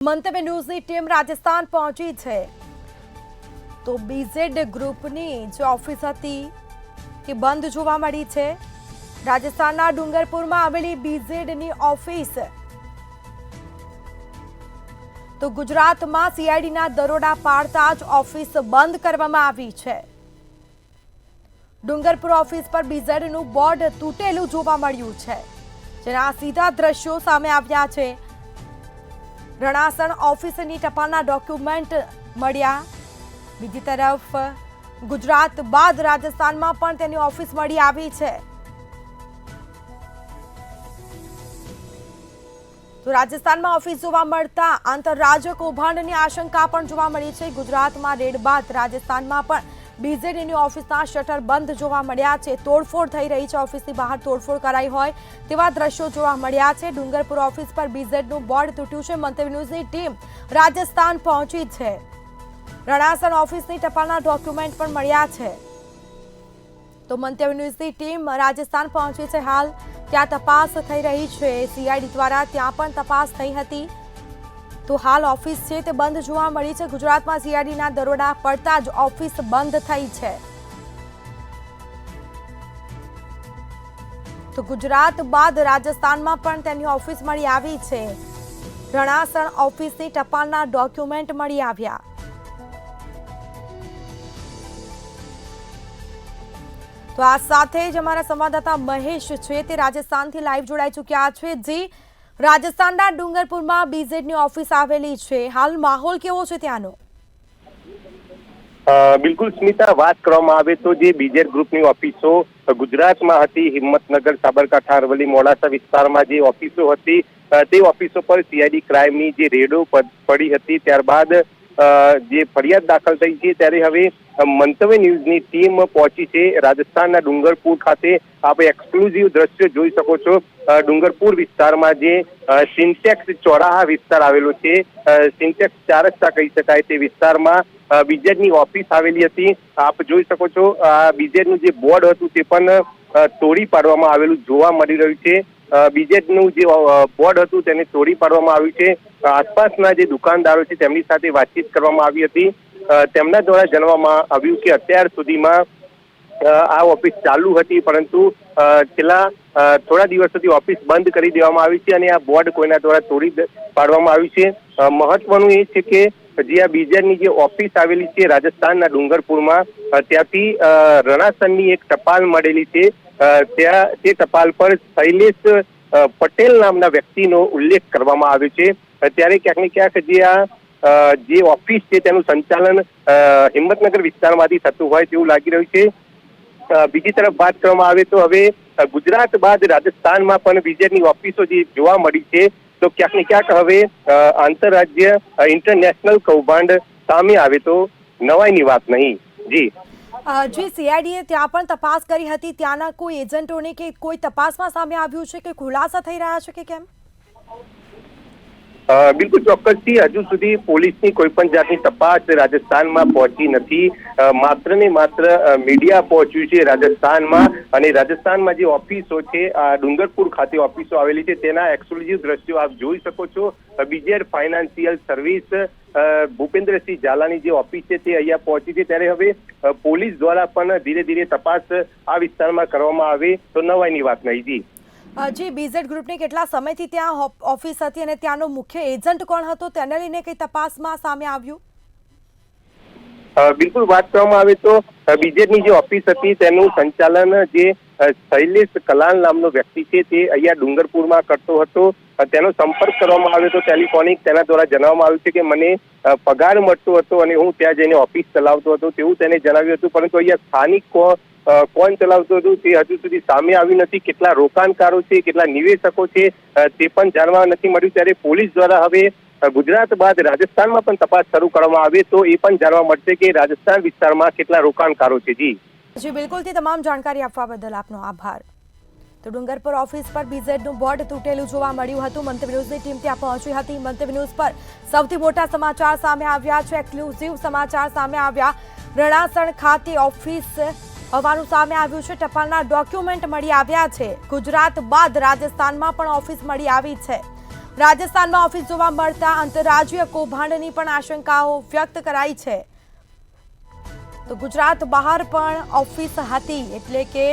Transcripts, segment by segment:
મંતવ્ય ન્યૂઝની ટીમ રાજસ્થાન પહોંચી છે તો બીઝેડ ગ્રુપની જે ઓફિસ હતી તે બંધ જોવા મળી છે। રાજસ્થાનના ડુંગરપુરમાં આવેલી બીઝેડની ઓફિસ તો ગુજરાતમાં સીઆઈડીના દરોડા પાડતા જ ઓફિસ બંધ કરવામાં આવી છે। ડુંગરપુર ઓફિસ પર બીઝેડનું બોર્ડ તૂટેલું જોવા મળ્યું છે, જેના સીધા દ્રશ્યો સામે આવ્યા છે। રણાસણ ઓફિસની ટપાલના ડોક્યુમેન્ટ મળ્યા। બીજી તરફ ગુજરાત બાદ રાજસ્થાનમાં પણ તેની ઓફિસ મળી આવી છે। તો રાજસ્થાનમાં ઓફિસ જોવા મળતા આંતરરાજ્ય કૌભાંડની આશંકા પણ જોવા મળી છે। ગુજરાતમાં રેડ બાદ રાજસ્થાનમાં પણ બીઝેડની ઓફિસના શટર બંધ જોવા મળ્યા છે। તોડફોડ થઈ રહી છે, ઓફિસની બહાર તોડફોડ કરાઈ હોય તેવા દ્રશ્યો જોવા મળ્યા છે। ડુંગરપુર ઓફિસ પર બીઝેડનું બોર્ડ તૂટ્યું છે। મંતવ્ય ન્યૂઝની ટીમ રાજસ્થાન પહોંચી છે। રણાસણ ઓફિસની ટપાલના ડોક્યુમેન્ટ પણ મળ્યા છે। તો મંતવ્ય ન્યૂઝની ટીમ રાજસ્થાન પહોંચી છે। હાલ ત્યાં તપાસ થઈ રહી છે, સીઆઈડી દ્વારા ત્યાં પણ તપાસ થઈ હતી। તો હાલ ઓફિસ છે તે બંધ જોવા મળી છે। ગુજરાતમાં સીઆઈડીના દરોડા પડતા જ ઓફિસ બંધ થઈ છે। તો ગુજરાત બાદ રાજસ્થાનમાં પણ તેની ઓફિસ મળી આવી છે। રણાસણ ઓફિસની ટપાલના ડોક્યુમેન્ટ મળી આવ્યા। તો આ સાથે જ અમારા સંવાદદાતા મહેશ છે તે રાજસ્થાનથી લાઈવ જોડાઈ ચૂક્યા છે। જી, રાજસ્થાનના ડુંગરપુરમાં બીઝેડની ઓફિસ આવેલી છે, હાલ માહોલ કેવો છે ત્યાંનો? બિલકુલ સ્મિતા, વાત કરવામાં આવે તો જે બીઝેડ ગ્રુપની ઓફિસો ગુજરાતમાં હતી, હિંમતનગર, સાબરકાંઠા, અરવલ્લી, મોડાસા વિસ્તારમાં જે ઓફિસો હતી તે ઓફિસો પર સીઆઈડી ક્રાઇમની જે રેડો પડી હતી, ત્યારબાદ જે ફરિયાદ દાખલ થઈ છે, ત્યારે હવે મંતવ્ય ન્યૂઝની ટીમ પહોંચી છે રાજસ્થાનના ડુંગરપુર ખાતે। આપ એક્સક્લુઝિવ દ્રશ્ય જોઈ શકો છો। ડુંગરપુર વિસ્તારમાં જે સિન્ટેક્સ ચોરાહા વિસ્તાર આવેલો છે, સિન્ટેક્સ 4 રસ્તા કહી શકાય, તે વિસ્તારમાં બીઝેડની ઓફિસ આવેલી હતી। આપ જોઈ શકો છો આ બીઝેડનું જે બોર્ડ હતું તે પણ તોડી પાડવામાં આવેલું જોવા મળી રહ્યું છે। બીઝેડનું જે બોર્ડ હતું તેને તોડી પાડવામાં આવ્યું છે। આસપાસના જે દુકાનદારો છે તેમની સાથે વાતચીત કરવામાં આવી હતી। તેમના દ્વારા જણાવવામાં આવ્યું કે અત્યાર સુધીમાં આ ઓફિસ ચાલુ હતી, પરંતુ છેલ્લા થોડા દિવસોથી ઓફિસ બંધ કરી દેવામાં આવી છે અને આ બોર્ડ કોઈના દ્વારા તોડી પાડવામાં આવ્યું છે। મહત્વનું એ છે કે જે આ બીઝેડની જે ઓફિસ આવેલી છે રાજસ્થાનના ડુંગરપુરમાં, ત્યાંથી રણાસણની એક ટપાલ મળેલી છે। ત્યાં તે ટપાલ પર શૈલેષ પટેલ નામના વ્યક્તિનો ઉલ્લેખ કરવામાં આવ્યો છે। ત્યારે ક્યાંક ને ક્યાંક જે ઓફિસ છે તેનું સંચાલન હિંમતનગર વિસ્તારમાંથી થતું હોય તેવું લાગી રહ્યું છે। બીજી તરફ વાત કરવામાં આવે તો હવે ગુજરાત બાદ રાજસ્થાનમાં પણ બીઝેડની ઓફિસો જે જોવા મળી છે, તો ક્યાંક ને ક્યાંક હવે આંતરરાજ્ય ઇન્ટરનેશનલ કૌભાંડ સામે આવે તો નવાઈની વાત નહીં। જી સીઆઈડીએ ત્યાં પણ તપાસ કરી હતી, ત્યાંના કોઈ એજન્ટોને કે કોઈ તપાસમાં સામે આવ્યું છે કે ખુલાસા થઈ રહ્યા છે કે કેમ? બિલકુલ ચોક્કસથી હજુ સુધી પોલીસની કોઈ પણ જાતની તપાસ રાજસ્થાનમાં પહોંચી નથી। માત્ર ને માત્ર મીડિયા પહોંચ્યું છે રાજસ્થાનમાં, અને રાજસ્થાનમાં જે ઓફિસો છે ડુંગરપુર ખાતે ઓફિસો આવેલી છે તેના એક્સક્લુઝિવ દ્રશ્યો આપ જોઈ શકો છો। બીઝેડ ફાઇનાન્શિયલ સર્વિસ ભૂપેન્દ્રસિંહ ઝાલાની જે ઓફિસ છે તે અહીંયા પહોંચી છે, ત્યારે હવે પોલીસ દ્વારા પણ ધીરે ધીરે તપાસ આ વિસ્તારમાં કરવામાં આવે તો નવાઈની વાત નહીં। જી, બીઝેડ ગ્રુપની કેટલા સમયથી ત્યાં ઓફિસ હતી અને ત્યાંનો મુખ્ય એજન્ટ કોણ હતો, તેને લઈને કઈ તપાસમાં સામે આવ્યું? બિલકુલ, વાત કરવામાં આવે તો બીઝેડની જે ઓફિસ હતી તેનું સંચાલન જે શૈલેષ કલાલ નામનો વ્યક્તિ છે તે અહીંયા ડુંગરપુરમાં કરતો હતો। તેનો સંપર્ક કરવામાં આવ્યો તો ટેલિફોનિક, તેના દ્વારા જણાવવામાં આવ્યું છે કે મને પગાર મળતો હતો અને હું ત્યાં જઈને ઓફિસ ચલાવતો હતો તેવું તેને જણાવ્યું હતું, પરંતુ અહીંયા સ્થાનિક કોણ ચલાવતું હતું તે હજુ સુધી સામે આવ્યું નથી। કેટલા રોકાણકારો છે, કેટલા નિવેશકો છે તે પણ જાણવા નથી મળ્યું। ત્યારે પોલીસ દ્વારા હવે ગુજરાત બાદ રાજસ્થાનમાં પણ તપાસ શરૂ કરવામાં આવે તો એ પણ જાણવા મળશે કે રાજસ્થાન વિસ્તારમાં કેટલા રોકાણકારો છે। જી બિલકુલથી તમામ જાણકારી આપવા બદલ આપનો આભાર। તો ડુંગરપુર ઓફિસ પર બીઝેડનું બોર્ડ તૂટેલું જોવા મળ્યું હતું। મંતવ્ય ન્યૂઝની ટીમ ત્યાં પહોંચી હતી। મંતવ્ય ન્યૂઝ પર સૌથી મોટા સમાચાર સામે આવ્યા છે, એક્સક્લુઝિવ સમાચાર સામે આવ્યા। રણાસણ ખાતે ઓફિસ હોવાનું સામે આવ્યું છે, ટપાલના ડોક્યુમેન્ટ મળી આવ્યા છે। ગુજરાત બાદ રાજસ્થાનમાં પણ ઓફિસ મળી આવી છે। રાજસ્થાનમાં ઓફિસ જોવા મળતા આંતરરાજ્ય કૌભાંડની પણ આશંકાઓ વ્યક્ત કરાઈ છે. તો ગુજરાત બહાર પણ ઓફિસ હતી એટલે કે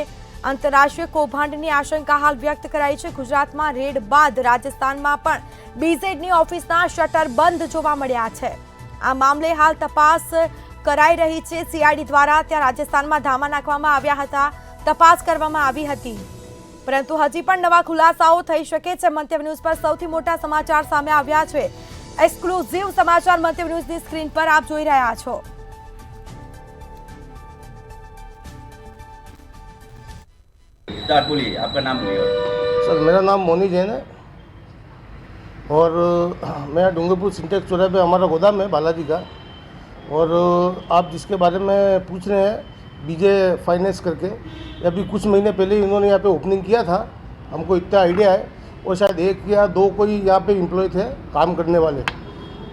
આંતરરાષ્ટ્રીય કૌભાંડની આશંકા હાલ વ્યક્ત કરાઈ છે. ગુજરાતમાં રેડ બાદ રાજસ્થાનમાં પણ બીઝેડની ઓફિસના શટર બંધ જોવા મળ્યા છે. આ મામલે હાલ તપાસ કરાઈ રહી છે. સીઆઈડી દ્વારા ત્યાં રાજસ્થાનમાં ધામા નાખવામાં આવ્યા હતા, તપાસ કરવામાં આવી હતી, પરંતુ હજી પણ નવા ખુલાસાઓ થઈ શકે છે. મંતવ્ય ન્યૂઝ પર સૌથી મોટા સમાચાર સામે આવ્યા છે. એક્સક્લુઝિવ સમાચાર મંતવ્ય ન્યૂઝની સ્ક્રીન પર આપ જોઈ રહ્યા છો. स्टार्ट बोलिए, आपका नाम बोलिए। सर मेरा नाम मोनी जैन है और मैं डूंगरपुर सिंटेक्स चौराहे पे हमारा गोदाम है बालाजी का। और आप जिसके बारे में पूछ रहे हैं बीजे फाइनेंस करके, अभी कुछ महीने पहले इन्होंने यहाँ पे ओपनिंग किया था, हमको इतना आइडिया है। और शायद 1 या 2 कोई यहाँ पे एम्प्लॉय थे काम करने वाले,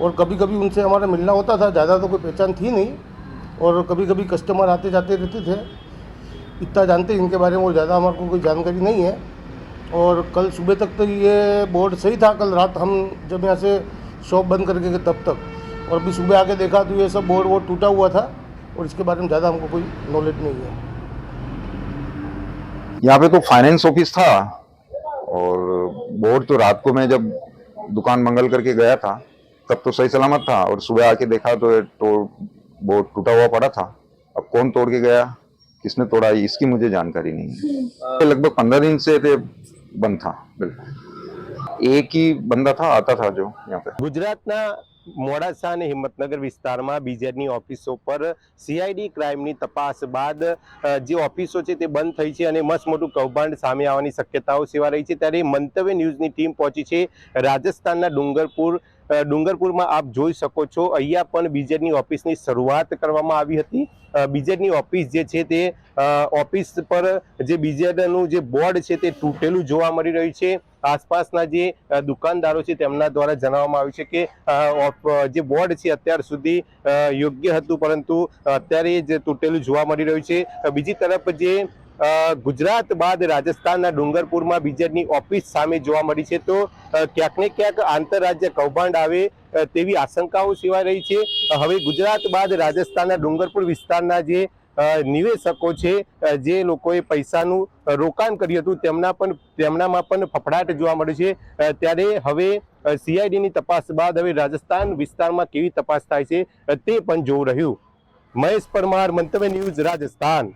और कभी कभी उनसे हमारा मिलना होता था, ज़्यादा तो कोई पहचान थी नहीं, और कभी कभी कस्टमर आते जाते रहते थे, इतना जानते इनके बारे में, और ज़्यादा हमारे को कोई जानकारी नहीं है। और कल सुबह तक तो ये बोर्ड सही था, कल रात हम जब यहाँ से शॉप बंद करके गए तब तक, और अभी सुबह आके देखा तो ये सब बोर्ड वोर्ड टूटा हुआ था, और इसके बारे में ज़्यादा हमको कोई नॉलेज नहीं है। यहाँ पे तो फाइनेंस ऑफिस था, और बोर्ड तो रात को मैं जब दुकान मंगल करके गया था तब तो सही सलामत था, और सुबह आके देखा तो बोर्ड टूटा हुआ पड़ा था। अब कौन तोड़ के गया, किसने तोड़ा, इसकी मुझे जानकारी नहीं है। लगभग 15 दिन से बंद था, बिल्कुल एक ही बंदा था आता था जो यहाँ पे। ગુજરાતના મોડાસા અને હિંમતનગર વિસ્તારમાં બીજેડની ઓફિસો પર સીઆઈડી ક્રાઇમની તપાસ બાદ જે ઓફિસો છે તે બંધ થઈ છે અને મસ્ત મોટું કૌભાંડ સામે આવવાની શક્યતાઓ સેવા રહી છે. ત્યારે મંતવ્ય ન્યૂઝની ટીમ પહોંચી છે રાજસ્થાનના ડુંગરપુરમાં. આપ જોઈ શકો છો અહીંયા પણ બીજેડની ઓફિસની શરૂઆત કરવામાં આવી હતી. બીજેડની ઓફિસ જે છે તે ઓફિસ પર જે બીજેડનું જે બોર્ડ છે તે તૂટેલું જોવા મળી રહ્યું છે. આસપાસના જે દુકાનદારો છે તેમના દ્વારા જણાવવામાં આવ્યું છે કે જે બોર્ડ છે અત્યાર સુધી યોગ્ય હતું, પરંતુ અત્યારે જ તૂટેલું જોવા મળી રહ્યું છે. બીજી તરફ જે ગુજરાત બાદ રાજસ્થાનના ડુંગરપુરમાં બીજેડની ઓફિસ સામે જોવા મળી છે, તો ક્યાંક ને ક્યાંક આંતરરાજ્ય કૌભાંડ આવે તેવી આશંકાઓ સેવાઈ રહી છે. હવે ગુજરાત બાદ રાજસ્થાનના ડુંગરપુર વિસ્તારના જે નિવેશકો છે, જે લોકોએ પૈસાનું રોકાણ કર્યું હતું, તેમનામાં પણ ફફડાટ જોવા મળે છે. ત્યારે હવે સીઆઈડીની તપાસ બાદ હવે રાજસ્થાન વિસ્તારમાં કેવી તપાસ થાય છે તે પણ જોવું રહ્યું. મહેશ પરમાર, મંતવ્ય ન્યૂઝ, રાજસ્થાન.